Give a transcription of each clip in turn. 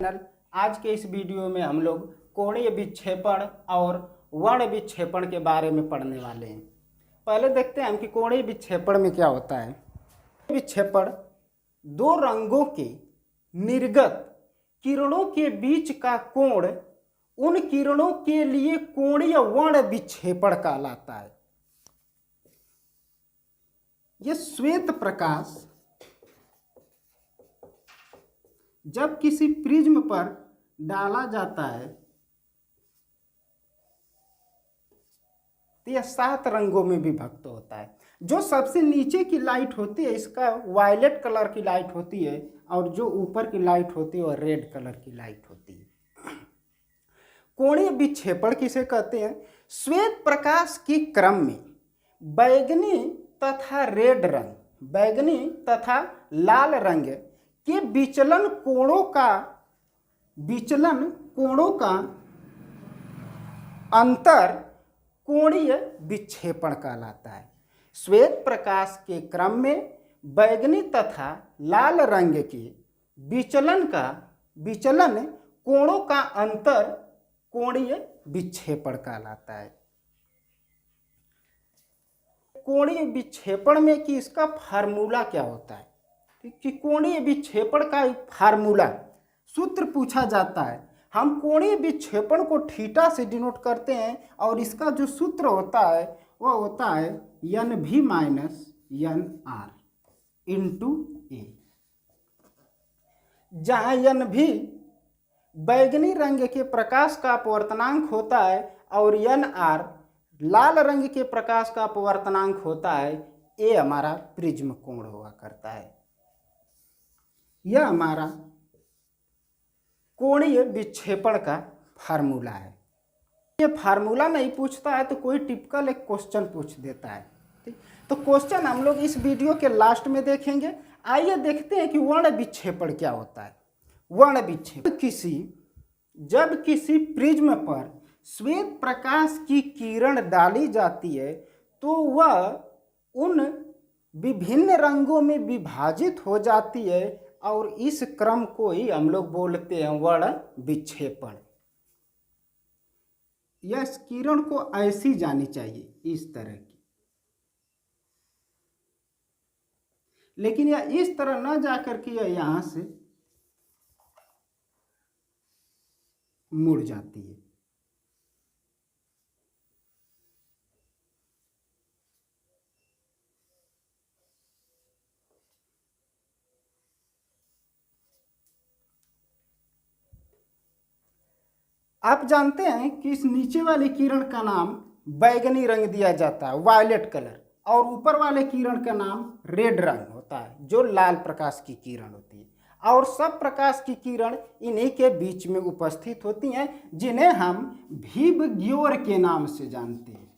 आज के इस वीडियो में हम लोग कोणीय विक्षेपण और वर्ण विक्षेपण के बारे में पढ़ने वाले हैं। पहले देखते हैं हम कि कोणीय विक्षेपण में क्या होता है। विक्षेपण दो रंगों के निर्गत किरणों के बीच का कोण उन किरणों के लिए कोणीय वर्ण विक्षेपण कहलाता है। यह श्वेत प्रकाश जब किसी प्रिज्म पर डाला जाता है तो यह 7 रंगों में विभक्त होता है। जो सबसे नीचे की लाइट होती है इसका वायलेट कलर की लाइट होती है और जो ऊपर की लाइट होती है वह रेड कलर की लाइट होती है। कोणीय विक्षेपण किसे कहते हैं? श्वेत प्रकाश के क्रम में बैंगनी तथा रेड रंग, बैंगनी तथा लाल रंग के विचलन कोणों का अंतर कोणीय विक्षेपण कहलाता है। श्वेत प्रकाश के क्रम में बैंगनी तथा लाल रंग के विचलन कोणों का अंतर कोणीय विक्षेपण कहलाता है। कोणीय विक्षेपण में कि इसका फार्मूला क्या होता है कि कोणीय विक्षेपण का फार्मूला सूत्र पूछा जाता है। हम कोणीय विक्षेपण को थीटा से डिनोट करते हैं और इसका जो सूत्र होता है वह होता है NV माइनस NR इंटू ए, जहाँ NV बैंगनी रंग के प्रकाश का अपवर्तनांक होता है और NR लाल रंग के प्रकाश का अपवर्तनांक होता है। ए हमारा प्रिज्म कोण हुआ करता है। यह हमारा कोणीय विक्षेपण का फार्मूला है। ये फार्मूला नहीं पूछता है तो कोई टिपिकल एक क्वेश्चन पूछ देता है। ठीक, तो क्वेश्चन हम लोग इस वीडियो के लास्ट में देखेंगे। आइए देखते हैं कि वर्ण विक्षेपण क्या होता है। वर्ण विक्षेपण जब किसी प्रिज्म पर श्वेत प्रकाश की किरण डाली जाती है तो वह उन विभिन्न रंगों में विभाजित हो जाती है और इस क्रम को ही हम लोग बोलते हैं वर्ण विक्षेपण। यह किरण को ऐसी जानी चाहिए, इस तरह की, लेकिन यह इस तरह न जाकर के यह यहां से मुड़ जाती है। आप जानते हैं कि इस नीचे वाली किरण का नाम बैंगनी रंग दिया जाता है, वायलेट कलर, और ऊपर वाले किरण का नाम रेड रंग होता है जो लाल प्रकाश की किरण होती है। और सब प्रकाश की किरण इन्हीं के बीच में उपस्थित होती हैं जिन्हें हम विबग्योर के नाम से जानते हैं।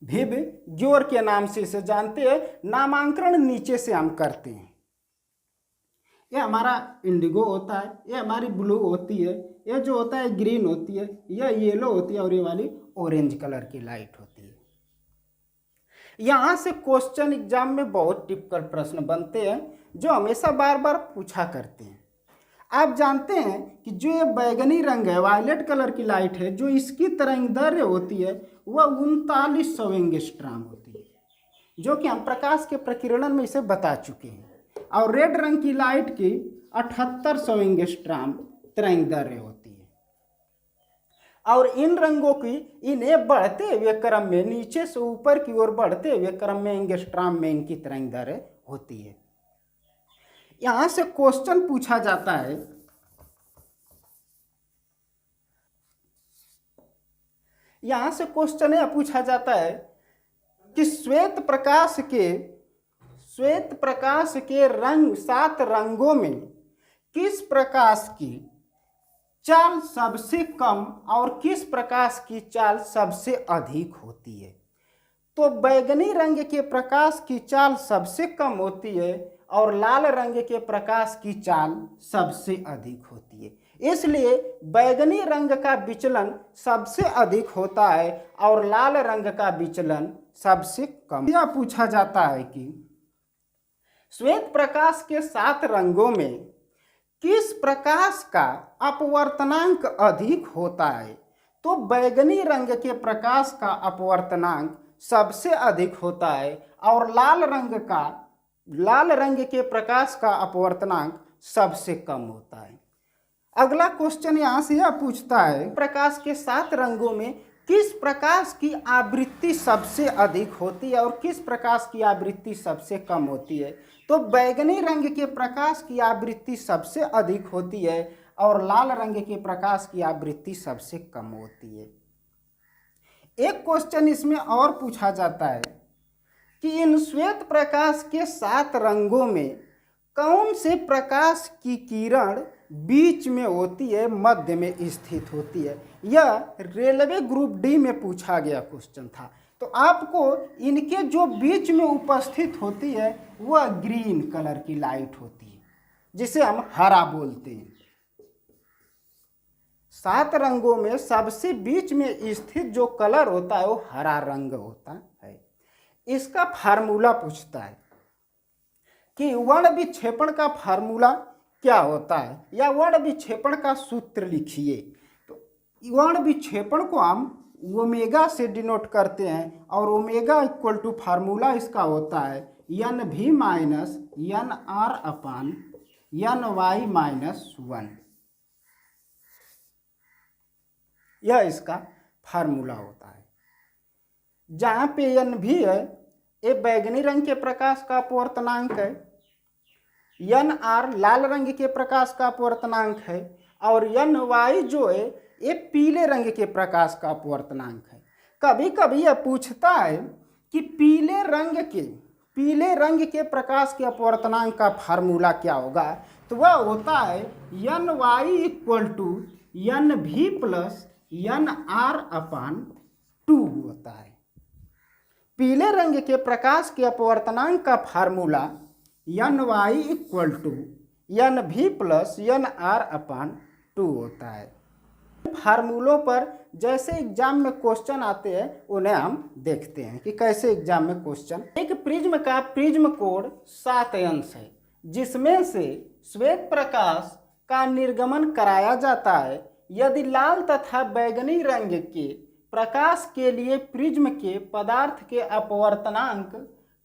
विबग्योर के नाम से इसे जानते हैं। नामांकन नीचे से हम करते हैं। ये हमारा इंडिगो होता है, ये हमारी ब्लू होती है, ये जो होता है ग्रीन होती है, यह येलो होती है और ये वाली ऑरेंज कलर की लाइट होती है। यहाँ से क्वेश्चन एग्जाम में बहुत टिपिकल प्रश्न बनते हैं जो हमेशा बार बार पूछा करते हैं। आप जानते हैं कि जो ये बैंगनी रंग है, वायलेट कलर की लाइट है, जो इसकी तरंगदैर्घ्य होती है वह 3900 एंगस्ट्रॉम होती है, जो कि हम प्रकाश के प्रकीर्णन में इसे बता चुके हैं। और रेड रंग की लाइट की 7800 एंगस्ट्रॉम तरंगदैर्घ्य होती है। और इन रंगों की इन्हें बढ़ते हुए क्रम में, नीचे से ऊपर की ओर बढ़ते हुए क्रम में एंगस्ट्रॉम में इनकी तरंगदैर्घ्य होती है। यहां से क्वेश्चन पूछा जाता है, यहां से क्वेश्चन यह पूछा जाता है कि श्वेत प्रकाश के रंग 7 रंगों में किस प्रकाश की चाल सबसे कम और किस प्रकाश की चाल सबसे अधिक होती है? तो बैंगनी रंग के प्रकाश की चाल सबसे कम होती है और लाल रंग के प्रकाश की चाल सबसे अधिक होती है। इसलिए बैंगनी रंग का विचलन सबसे अधिक होता है और लाल रंग का विचलन सबसे कम। यह पूछा जाता है कि श्वेत प्रकाश के 7 रंगों में किस प्रकाश का अपवर्तनांक अधिक होता है? तो बैगनी रंग के प्रकाश का अपवर्तनांक सबसे अधिक होता है और लाल रंग के प्रकाश का अपवर्तनांक सबसे कम होता है। अगला क्वेश्चन यहाँ से यह पूछता है, प्रकाश के 7 रंगों में किस प्रकाश की आवृत्ति सबसे अधिक होती है और किस प्रकाश की आवृत्ति सबसे कम होती है? तो बैगनी रंग के प्रकाश की आवृत्ति सबसे अधिक होती है और लाल रंग के प्रकाश की आवृत्ति सबसे कम होती है। एक क्वेश्चन इसमें और पूछा जाता है कि इन श्वेत प्रकाश के 7 रंगों में कौन से प्रकाश की किरण बीच में होती है, मध्य में स्थित होती है? यह रेलवे ग्रुप डी में पूछा गया क्वेश्चन था। तो आपको इनके जो बीच में उपस्थित होती है वह ग्रीन कलर की लाइट होती है, जिसे हम हरा बोलते हैं। 7 रंगों में सबसे बीच में स्थित जो कलर होता है वो हरा रंग होता है। इसका फार्मूला पूछता है कि वर्ण विक्षेपण का फार्मूला क्या होता है, या वर्ण विक्षेपण का सूत्र लिखिए। तो वर्ण विक्षेपण को हम ओमेगा से डिनोट करते हैं और ओमेगा इक्वल टू फार्मूला इसका होता है एन भी माइनस एन आर अपान एन वाई माइनस 1। यह इसका फार्मूला होता है। जहाँ पे एन भी है ये बैगनी रंग के प्रकाश का अपवर्तनांक है, एन आर लाल रंग के प्रकाश का अपवर्तनांक है और एन वाई जो है ये पीले रंग के प्रकाश का अपवर्तनांक है। कभी कभी यह पूछता है कि पीले रंग के प्रकाश के अपवर्तनांक का फार्मूला क्या होगा? तो वह होता है N Y equal to N V plus N R upon 2 होता है। पीले रंग के प्रकाश के अपवर्तनांक का formula N Y equal to N V plus N R upon 2 होता है। फार्मूलों पर जैसे एग्जाम में क्वेश्चन आते हैं उन्हें हम देखते हैं कि कैसे एग्जाम में क्वेश्चन। एक प्रिज्म का प्रिज्म कोण 7 अंश है, जिसमें से श्वेत प्रकाश का निर्गमन कराया जाता है। यदि लाल तथा बैगनी रंग के प्रकाश के लिए प्रिज्म के पदार्थ के अपवर्तनांक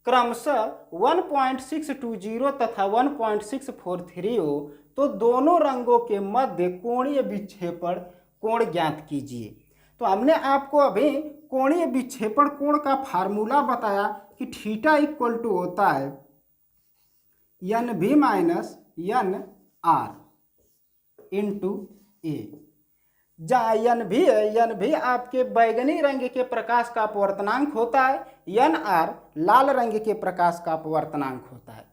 क्रमशः 1.620 तथा 1.643 हो तो दोनों रंगों के मध्य कोणीय विक्षेपण कोण ज्ञात कीजिए। तो हमने आपको अभी कोणीय विक्षेपण कोण का फार्मूला बताया कि थीटा इक्वल टू होता है एन भी माइनस एन आर इंटू ए। जहाँ एन भी है, एन भी आपके बैगनी रंग के प्रकाश का अपवर्तनांक होता है, एन आर लाल रंग के प्रकाश का अपवर्तनांक होता है।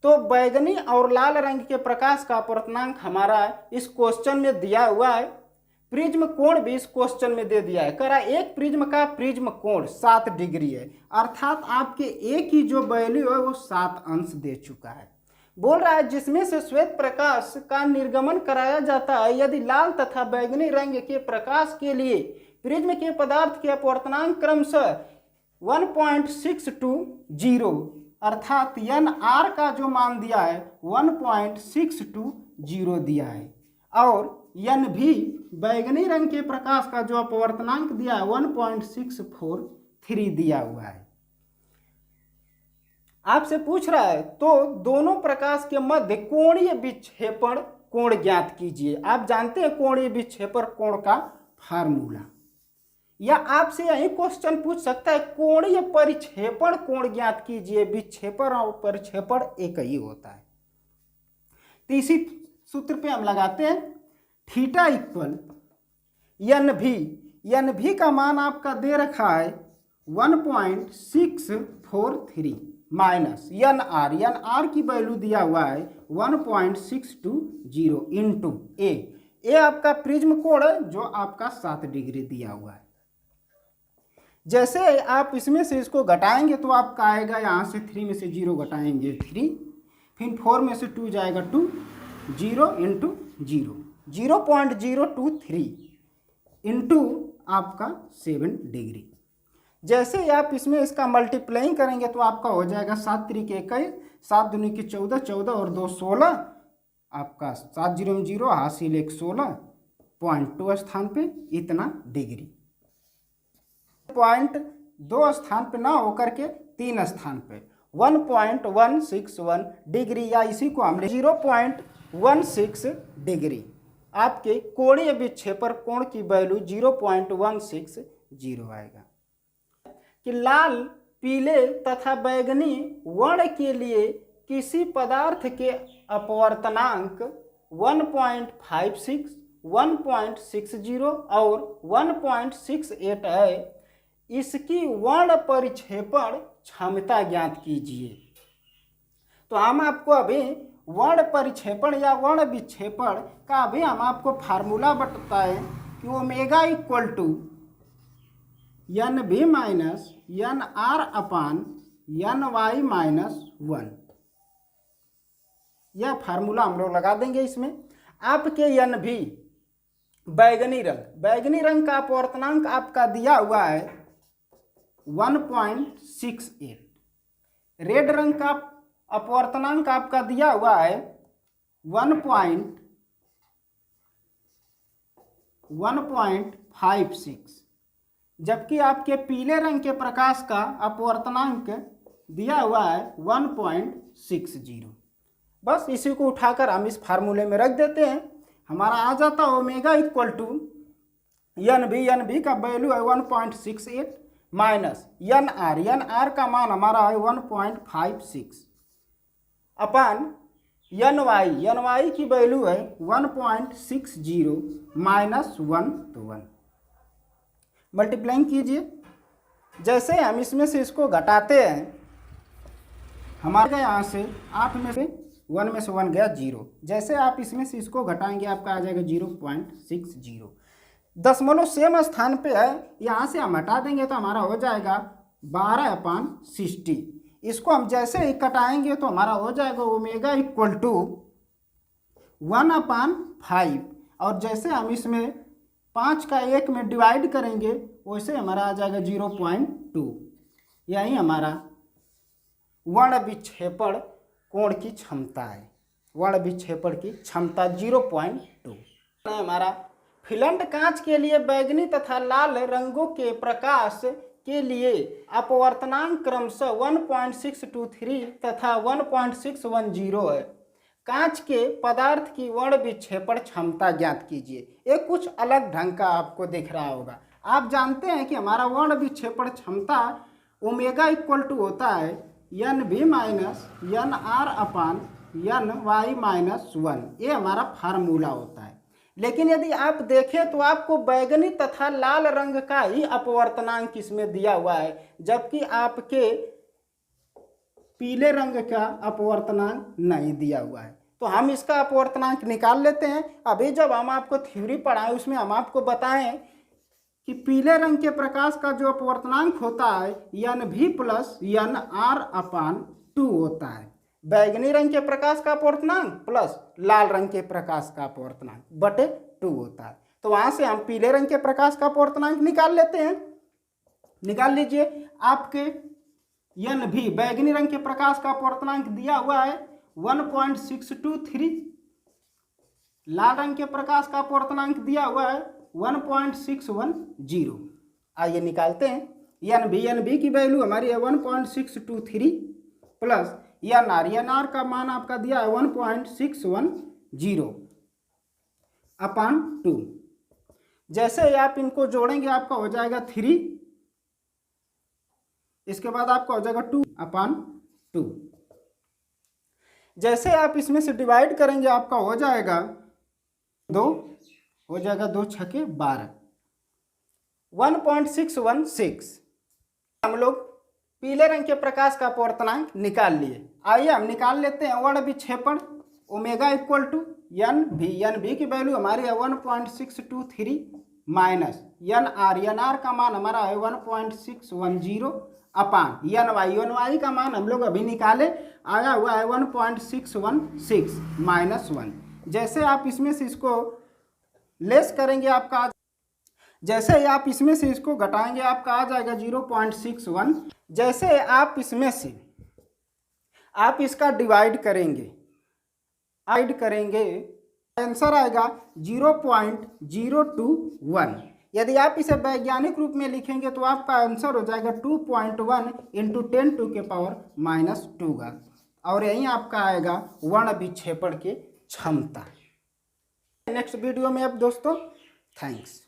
तो बैगनी और लाल रंग के प्रकाश का अपवर्तनांक हमारा इस क्वेश्चन में दिया हुआ है। प्रिज्म कोण भी इस क्वेश्चन में दे दिया है। कह रहा है एक प्रिज्म का प्रिज्म कोण 7 डिग्री है, अर्थात आपके ए की जो वैल्यू है वो 7 अंश दे चुका है। बोल रहा है जिसमें से श्वेत प्रकाश का निर्गमन कराया जाता है यदि लाल तथा बैगनी रंग के प्रकाश के लिए प्रिज्म के पदार्थ के अपवर्तनांक क्रमशः 1.620 अर्थात एन आर का जो मान दिया है 1.620 दिया है और एन भी बैगनी रंग के प्रकाश का जो अपवर्तनांक दिया है 1.643 दिया हुआ है। आपसे पूछ रहा है तो दोनों प्रकाश के मध्य कोणीय विक्षेपण कोण ज्ञात कीजिए। आप जानते हैं कोणीय विक्षेपण कोण का फार्मूला, या आपसे यही क्वेश्चन पूछ सकता है कोणीय परिक्षेपण कोण ज्ञात कीजिए। विक्षेपण और परिक्षेपण एक ही होता है। तो इसी सूत्र पे हम लगाते हैं थीटा इक्वल एन भी का मान आपका दे रखा है 1.643 माइनस एन आर की वैल्यू दिया हुआ है 1.620 इंटू ए आपका प्रिज्म कोण है जो आपका 7 डिग्री दिया हुआ है। जैसे आप इसमें से इसको घटाएंगे तो आपका आएगा यहाँ से 3 में से 0 घटाएंगे 3, फिर 4 में से 2 जाएगा 2, 0 इंटू 0.023 इंटू आपका 7 डिग्री। जैसे ही आप इसमें इसका मल्टीप्लाइंग करेंगे तो आपका हो जाएगा 7 3 के 21, 7 दूनी के 14, 14 और 2 16 आपका 7 0 में 0, हासिल 116.2 स्थान पे इतना डिग्री। 0.2 स्थान पे ना होकर के 3 स्थान पे 1.161 डिग्री, या इसी को हमने 0.16 डिग्री। आपके कोणीय विक्षेपण कोण की वैल्यू 0.160 आएगा। कि लाल, पीले तथा बैंगनी वर्ण के लिए किसी पदार्थ के अपवर्तनांक 1.56, 1.60 और 1.68 है, इसकी वर्ण परिक्षेपण क्षमता ज्ञात कीजिए। तो हम आपको अभी वर्ण परिक्षेपण या वर्ण विक्षेपण का अभी हम आपको फार्मूला बताएं कि omega equal to NV minus NR upon NY minus 1, यह फार्मूला हम लोग लगा देंगे इसमें। आपके NV बैगनी रंग का अपवर्तनांक आपका दिया हुआ है 1.68, रेड रंग का अपवर्तनांक आपका दिया हुआ है 1.56, जबकि आपके पीले रंग के प्रकाश का अपवर्तनांक दिया हुआ है 1.60। बस इसी को उठाकर हम इस फार्मूले में रख देते हैं। हमारा आ जाता है ओमेगा इक्वल टू NV का वैल्यू है 1.68 माइनस NR का मान हमारा है 1.56 अपान NY की वैल्यू है 1.60 माइनस 1 तो 1। मल्टीप्लाइंग कीजिए। जैसे हम इसमें से इसको घटाते हैं, हमारे यहाँ से 8 में से 1 में से 1 गया 0। जैसे आप इसमें से इसको घटाएंगे आपका आ जाएगा 0.60। दशमलव सेम स्थान पे है, यहाँ से हम हटा देंगे तो हमारा हो जाएगा 12/60। इसको हम जैसे ही कटाएंगे तो हमारा हो जाएगा ओमेगा इक्वल टू 1/5, और जैसे हम इसमें 5 का 1 में डिवाइड करेंगे वैसे हमारा आ जाएगा 0.2। यही हमारा वर्ण विक्षेपण कोण की क्षमता है। वर्ण विक्षेपण की क्षमता 0.2। हमारा फिलंट कांच के लिए बैगनी तथा लाल रंगों के प्रकाश के लिए अपवर्तनांक क्रमशः 1.623 तथा 1.610 है। कांच के पदार्थ की वर्ण विक्षेपण क्षमता ज्ञात कीजिए। ये कुछ अलग ढंग का आपको दिख रहा होगा। आप जानते हैं कि हमारा वर्ण विक्षेपण क्षमता ओमेगा इक्वल टू होता है NV minus NR upon NY minus 1। ये हमारा फार्मूला होता है। लेकिन यदि आप देखें तो आपको बैगनी तथा लाल रंग का ही अपवर्तनांक इसमें दिया हुआ है, जबकि आपके पीले रंग का अपवर्तनांक नहीं दिया हुआ है। तो हम इसका अपवर्तनांक निकाल लेते हैं। अभी जब हम आपको थ्योरी पढ़ाएं उसमें हम आपको बताएं कि पीले रंग के प्रकाश का जो अपवर्तनांक होता है NV प्लस NR अपान 2 होता है। बैगनी रंग के प्रकाश का अपवर्तनांक प्लस लाल रंग के प्रकाश का अपवर्तनांक बटे 2 होता है। तो वहां से हम पीले रंग के प्रकाश का अपवर्तनांक निकाल लेते हैं। निकाल लीजिए। आपके NV बैगनी रंग के प्रकाश का अपवर्तनांक दिया हुआ है 1.623, लाल रंग के प्रकाश का अपवर्तनांक दिया हुआ है 1.610। आइए निकालते हैं। NV की वैल्यू हमारी है 1.623 प्लस NR का मान आपका दिया है 1.610 अपान 2। जैसे ही आप इनको जोड़ेंगे आपका हो जाएगा 3, इसके बाद आपका हो जाएगा 2 अपान 2। जैसे आप इसमें से डिवाइड करेंगे आपका हो जाएगा 2, हो जाएगा 2 छके 12, 1.616। हम लोग पीले रंग के प्रकाश का अपवर्तनांक निकाल लिए। आइए हम निकाल लेते हैं वर्ण विक्षेपण ओमेगा इक्वल टू NV की वैल्यू हमारी है 1.623 माइनस NR का मान हमारा है 1.610 अपान NY का मान हम लोग अभी निकाले, आया हुआ है 1.616 माइनस 1। जैसे आप इसमें से इसको लेस करेंगे आपका, जैसे ही आप इसमें से इसको घटाएंगे आपका आ जाएगा 0.61। जैसे आप इसमें से आप इसका डिवाइड करेंगे ऐड करेंगे, आंसर आएगा 0.021। यदि आप इसे वैज्ञानिक रूप में लिखेंगे तो आपका आंसर हो जाएगा 2.1 इंटू 10⁻⁻2 और यहीं आपका आएगा वर्ण विक्षेपण की क्षमता। नेक्स्ट वीडियो में अब दोस्तों, थैंक्स।